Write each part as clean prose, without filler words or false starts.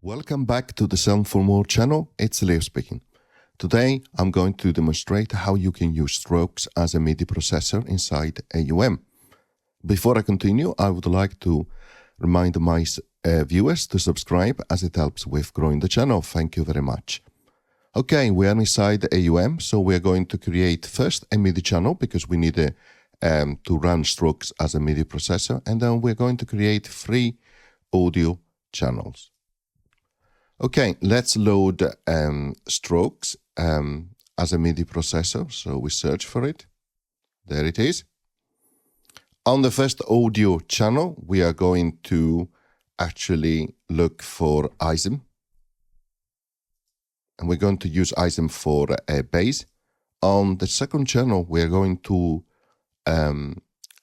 Welcome back to the Sound for More channel. It's Leo speaking. Today I'm going to demonstrate how you can use strokes as a MIDI processor inside AUM. Before I continue, I would like to remind my viewers to subscribe as it helps with growing the channel. Thank you very much. Okay, we are inside AUM, so we are going to create first a MIDI channel because we need to run strokes as a MIDI processor, and then we're going to create 3 audio channels. Okay, let's load strokes as a MIDI processor. So we search for it. There it is. On the first audio channel, we are going to actually look for ISM. And we're going to use ISM for a bass. On the second channel, we are going to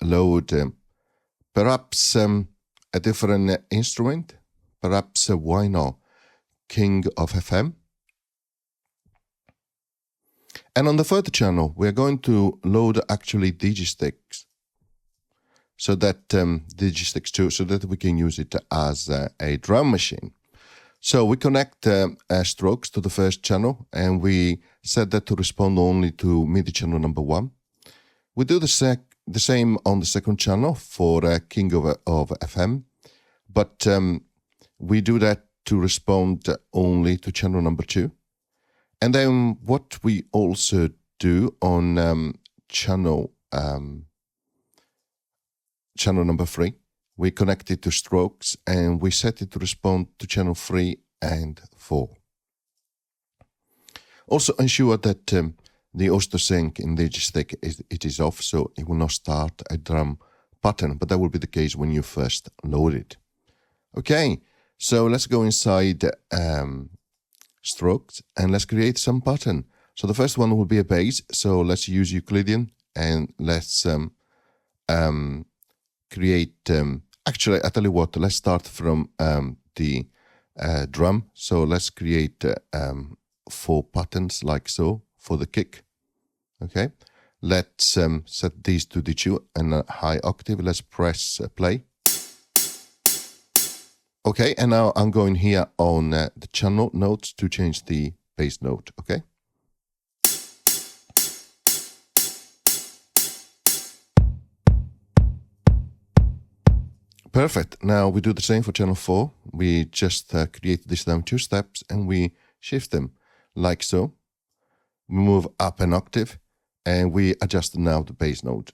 load perhaps a different instrument. Perhaps, why not? King of FM. And on the third channel, we're going to load actually digisticks, so that digisticks too, so that we can use it as a drum machine. So we connect strokes to the first channel, and we set that to respond only to MIDI channel number 1. We do the same on the second channel for King of FM, but we do that to respond only to channel number 2. And then what we also do on channel number 3, we connect it to strokes and we set it to respond to channel 3 and 4. Also ensure that the auto sync in the digistick is off, so it will not start a drum pattern, but that will be the case when you first load it. Okay. So let's go inside strokes and let's create some pattern. So the first one will be a bass. So let's use Euclidean and let's create, actually, I tell you what, let's start from the drum. So let's create 4 patterns like so for the kick. Okay, let's set these to D2 and a high octave. Let's press play. Okay, and now I'm going here on the channel notes to change the bass note, okay? Perfect. Now we do the same for channel 4. We just create this down 2 steps and we shift them like so. We move up an octave and we adjust now the bass note.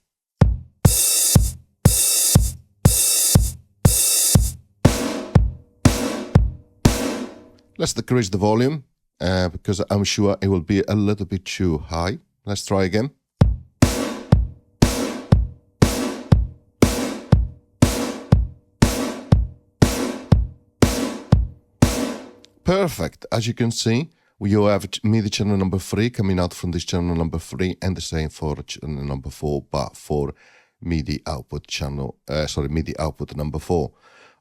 Let's decrease the volume because I'm sure it will be a little bit too high. Let's try again. Perfect. As you can see, we have MIDI channel number 3 coming out from this channel number 3, and the same for channel number 4, but for MIDI output channel, MIDI output number 4.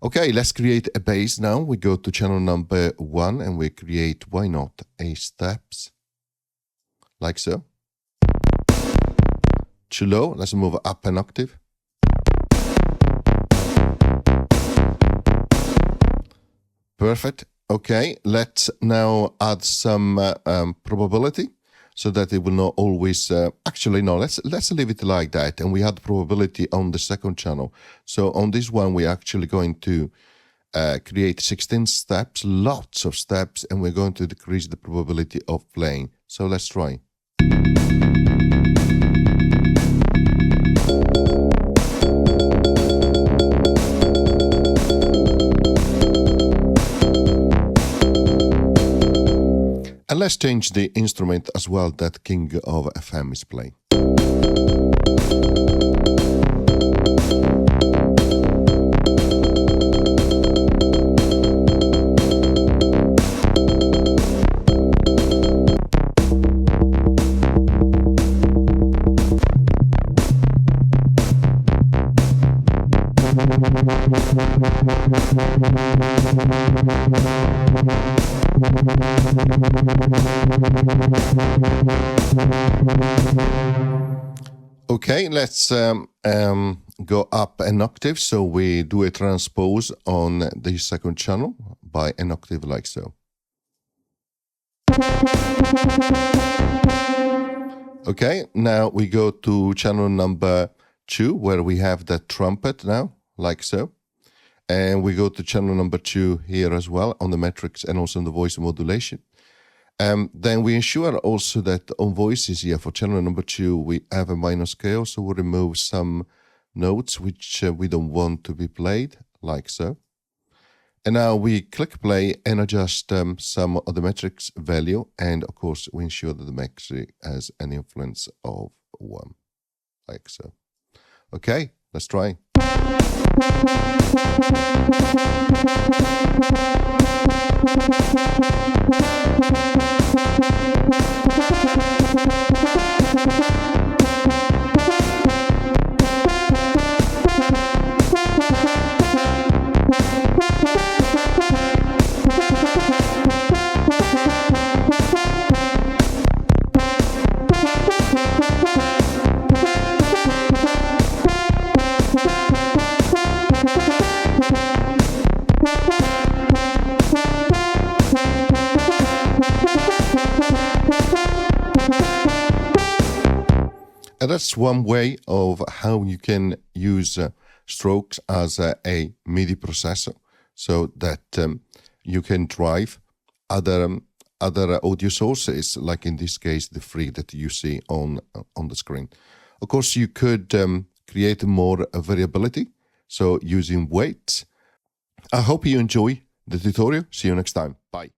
Okay, let's create a bass now. We go to channel number 1 and we create, why not, a steps, like so. Too low, let's move up an octave. Perfect. Okay, let's now add some probability so that it will not always, actually no, let's leave it like that, and we add probability on the second channel. So on this one, we're actually going to create 16 steps, lots of steps, and we're going to decrease the probability of playing. So let's try. And let's change the instrument as well that King of FM is playing. Okay, let's go up an octave. So we do a transpose on the second channel by an octave like so. Okay, now we go to channel number 2, where we have the trumpet now, like so. And we go to channel number 2 here as well on the metrics and also on the voice modulation. Then we ensure also that on voices here for channel number 2, we have a minor scale. So we'll remove some notes which we don't want to be played, like so. And now we click play and adjust some of the metrics value. And of course, we ensure that the metric has an influence of 1, like so. Okay, let's try. And that's one way of how you can use strokes as a MIDI processor, so that you can drive other audio sources, like in this case the 3 that you see on the screen. Of course, you could create more variability, so using weights. I hope you enjoy the tutorial. See you next time. Bye.